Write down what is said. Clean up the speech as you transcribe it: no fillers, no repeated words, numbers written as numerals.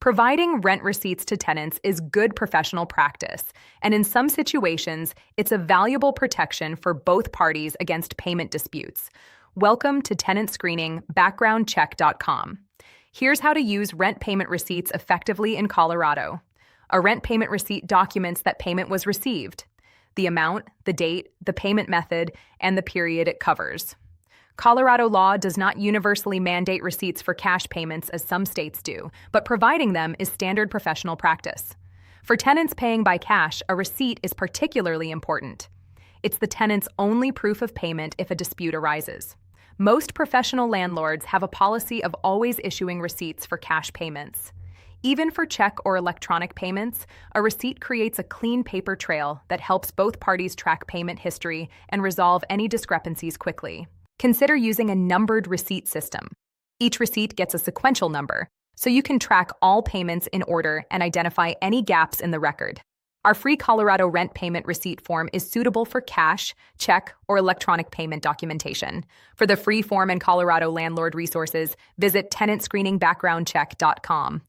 Providing rent receipts to tenants is good professional practice, and in some situations, it's a valuable protection for both parties against payment disputes. Welcome to tenantscreeningbackgroundcheck.com. Here's how to use rent payment receipts effectively in Colorado. A rent payment receipt documents that payment was received, the amount, the date, the payment method, and the period it covers. Colorado law does not universally mandate receipts for cash payments as some states do, but providing them is standard professional practice. For tenants paying by cash, a receipt is particularly important. It's the tenant's only proof of payment if a dispute arises. Most professional landlords have a policy of always issuing receipts for cash payments. Even for check or electronic payments, a receipt creates a clean paper trail that helps both parties track payment history and resolve any discrepancies quickly. Consider using a numbered receipt system. Each receipt gets a sequential number, so you can track all payments in order and identify any gaps in the record. Our free Colorado rent payment receipt form is suitable for cash, check, or electronic payment documentation. For the free form and Colorado landlord resources, visit tenantscreeningbackgroundcheck.com.